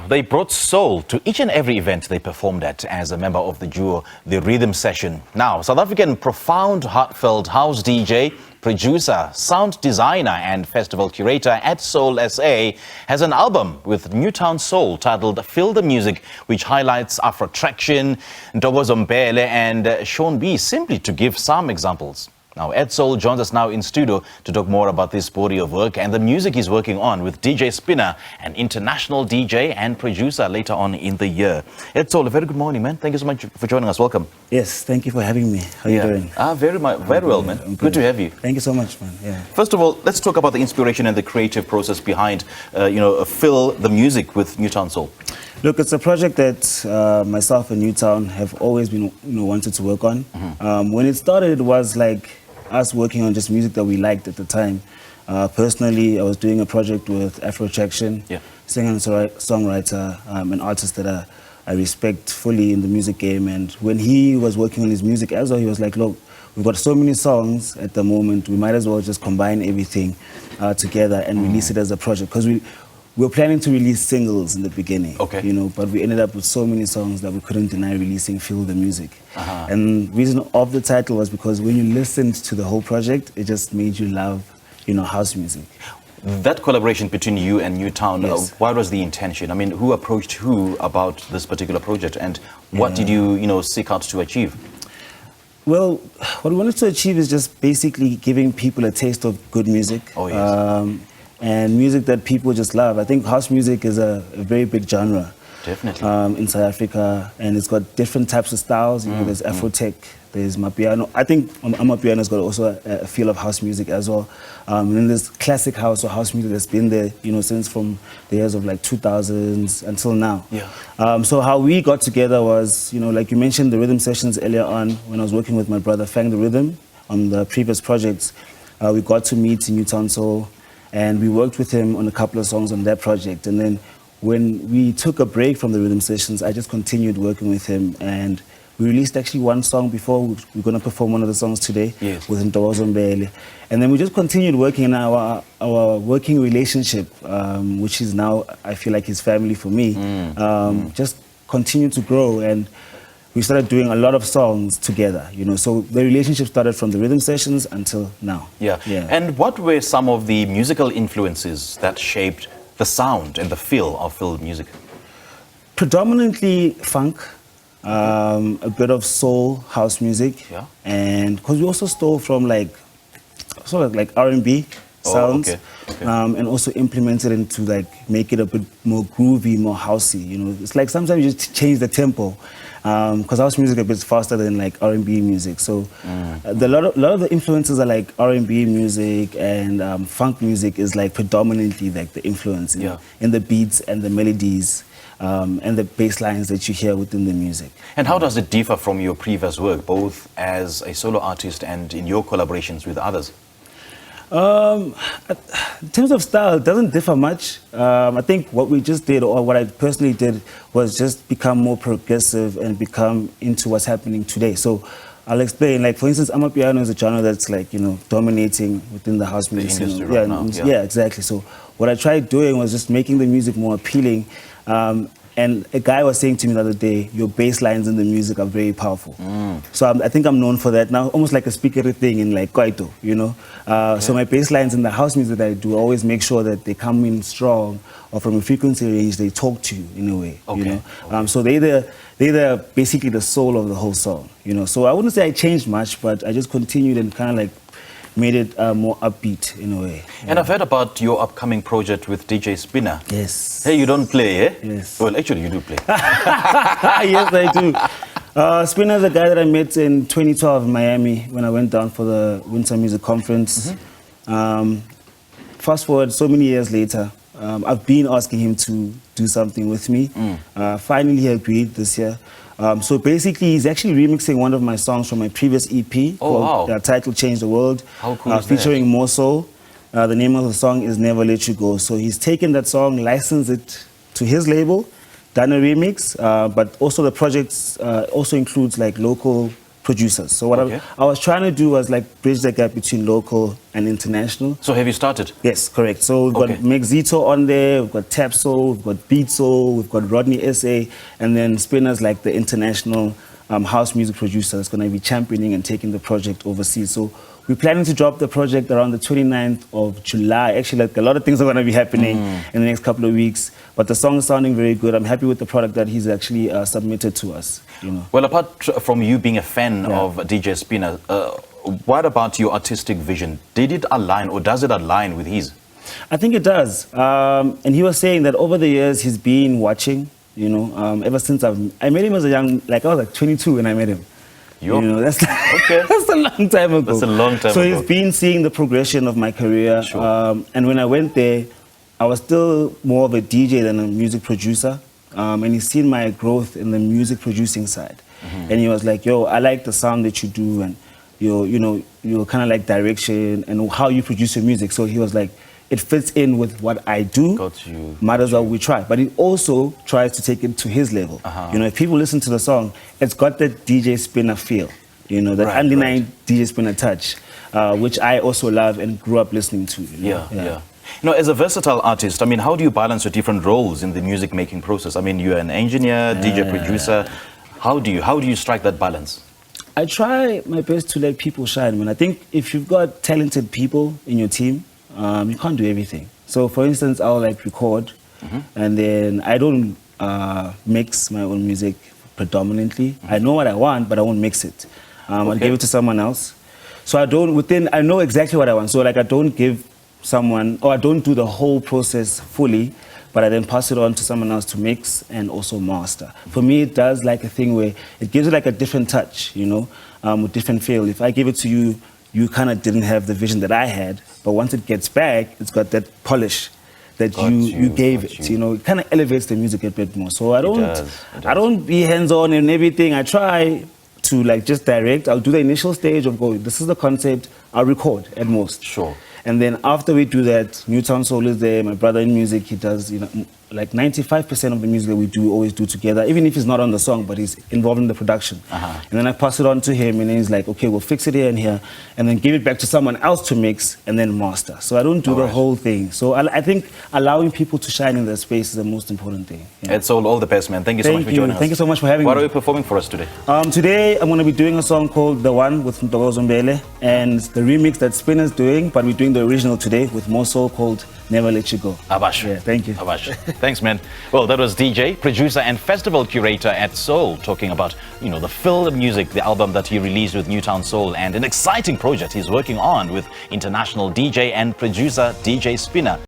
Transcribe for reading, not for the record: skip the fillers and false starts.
they brought soul to each and every event they performed at as a member of the duo, The Rhythm Session. Now, South African profound, heartfelt house DJ, producer, sound designer and festival curator Edsoul SA has an album with Nutownsoul titled Feel the Music, which highlights Afrotraction, Ntokozo, Mbhele and Sean B, simply to give some examples. Now, Edsoul joins us now in studio to talk more about this body of work and the music he's working on with DJ Spinna, an international DJ and producer later on in the year. Edsoul, a very good morning, man. Thank you so much for joining us. Welcome. Yes, thank you for having me. How are you doing? Very well, man. Good to have you. Thank you so much, man. Yeah. First of all, let's talk about the inspiration and the creative process behind, Feel the Music with Nutownsoul. Look, it's a project that myself and Newtown have always been, wanted to work on. When it started, it was like us working on just music that we liked at the time. Personally, I was doing a project with Afrotraction, singer and songwriter, an artist that I respect fully in the music game. And when he was working on his music as well, he was like, look, we've got so many songs at the moment, we might as well just combine everything together and release it as a project. Because we were planning to release singles in the beginning, but we ended up with so many songs that we couldn't deny releasing Feel the Music. And the reason of the title was because when you listened to the whole project, it just made you love, house music. That collaboration between you and Newtown, what was the intention? I mean, who approached who about this particular project and what did you, seek out to achieve? Well, what we wanted to achieve is just basically giving people a taste of good music. And music that people just love. I think house music is a very big genre. Definitely. In South Africa, and it's got different types of styles. There's Afrotech, there's Mapiano. I think Mapiano's got also a feel of house music as well. And then there's classic house or house music that's been there, since from the years of like 2000s until now. So how we got together was, like you mentioned, the rhythm sessions earlier on when I was working with my brother Fang the Rhythm on the previous projects. We got to meet Nutownsoul. And we worked with him on a couple of songs on that project. And then when we took a break from the rhythm sessions, I just continued working with him. And we released actually one song before. We're going to perform one of the songs today with Ntokozo Mbhele. And then we just continued working in our working relationship, which is now, I feel like his family for me, just continued to grow. And we started doing a lot of songs together, So the relationship started from the rhythm sessions until now. And what were some of the musical influences that shaped the sound and the feel of Feel the Music? Predominantly funk, a bit of soul, house music. And because we also stole from sort of like R&B sounds. And also implemented into make it a bit more groovy, more housey. It's like sometimes you just change the tempo. Because house music is a bit faster than R&B music, so a lot of the influences are like R&B music and funk music is predominantly the influence in the beats and the melodies and the bass lines that you hear within the music. And how does it differ from your previous work, both as a solo artist and in your collaborations with others? In terms of style, it doesn't differ much. I think what we just did, or what I personally did, was just become more progressive and become into what's happening today. So I'll explain. For instance, Amapiano is a genre that's dominating within the house music industry right now. Exactly. So what I tried doing was just making the music more appealing. And a guy was saying to me the other day, your bass lines in the music are very powerful. So I think I'm known for that now, almost like a speakery thing in Kwaito, So my bass lines in the house music that I do, I always make sure that they come in strong, or from a frequency range, they talk to you in a way, So they're basically the soul of the whole song, So I wouldn't say I changed much, but I just continued and kind of made it more upbeat in a way. And I've heard about your upcoming project with DJ Spinna. Yes. Hey, you don't play, eh? Yes. Well, actually, you do play. Yes, I do. Spinna is a guy that I met in 2012 in Miami when I went down for the Winter Music Conference. Fast forward so many years later, I've been asking him to do something with me. Finally, he agreed this year. So basically, he's actually remixing one of my songs from my previous EP called Title Change the World, featuring More Soul. The name of the song is Never Let You Go. So he's taken that song, licensed it to his label, done a remix, but also the project also includes local producers. So what Okay. I was trying to do was like bridge the gap between local and international. So have you started? Yes, correct. So we've got Okay. Mbhele on there, we've got Soul, we've got Soul, we've got Rodney SA, and then Spinna's like the international house music producer that's going to be championing and taking the project overseas. So we're planning to drop the project around the 29th of July. Actually, like a lot of things are going to be happening in the next couple of weeks. But the song is sounding very good. I'm happy with the product that he's actually submitted to us. You know. Well, apart from you being a fan Yeah. of DJ Spinna, what about your artistic vision? Did it align or does it align with his? I think it does. And he was saying that over the years he's been watching, you know, ever since I met him as a young, like I was like 22 when I met him. Yo. You know, that's Okay. that's a long time ago. That's a long time so ago. he's been seeing the progression of my career. Sure. And when I went there, I was still more of a DJ than a music producer. And he's seen my growth in the music producing side. And he was like, yo, I like the sound that you do and your kind of like direction and how you produce your music. So he was like, it fits in with what I do. Got you. Might as well we try. But he also tries to take it to his level. You know, if people listen to the song, it's got that DJ Spinna feel. You know, that Right, undenied DJ Spinna touch, which I also love and grew up listening to. You know? Yeah. You know, as a versatile artist, I mean, how do you balance your different roles in the music making process? I mean, you're an engineer, DJ, producer. How do you strike that balance? I try my best to let people shine, man. I think if you've got talented people in your team, you can't do everything. So, for instance, I'll like record, and then I don't mix my own music predominantly. I know what I want, but I won't mix it. I'll give it to someone else. So I know exactly what I want. So like I don't give someone, or I don't do the whole process fully, but I then pass it on to someone else to mix and also master. For me, it does like a thing where it gives it like a different touch, you know, with different feel. If I give it to you, you kind of didn't have the vision that I had, but once it gets back, it's got that polish that you gave it. You know, it kind of elevates the music a bit more. So I don't be hands-on in everything. I try to like just direct. I'll do the initial stage of going, this is the concept, I'll record at most. Sure. And then after we do that, Nutownsoul is there, my brother in music, he does, you know, like 95% of the music that we do, we always do together, even if he's not on the song, but he's involved in the production. And then I pass it on to him, and then he's like, okay, we'll fix it here and here, and then give it back to someone else to mix, and then master. So I don't do the whole thing. So I think allowing people to shine in their space is the most important thing. Yeah. Edsoul, all the best, man. Thank you so much for joining us. Thank you so much for having me. What are you performing for us today? Today, I'm going to be doing a song called The One with Ntokozo Mbhele, and the remix that Spinna's doing, but we're doing the original today with more soul called Never Let You Go. Abash. Yeah, thank you. Abash. Thanks, man. Well, that was DJ, producer, and festival curator Edsoul talking about, you know, the film music, the album that he released with Nutownsoul, and an exciting project he's working on with international DJ and producer DJ Spinna.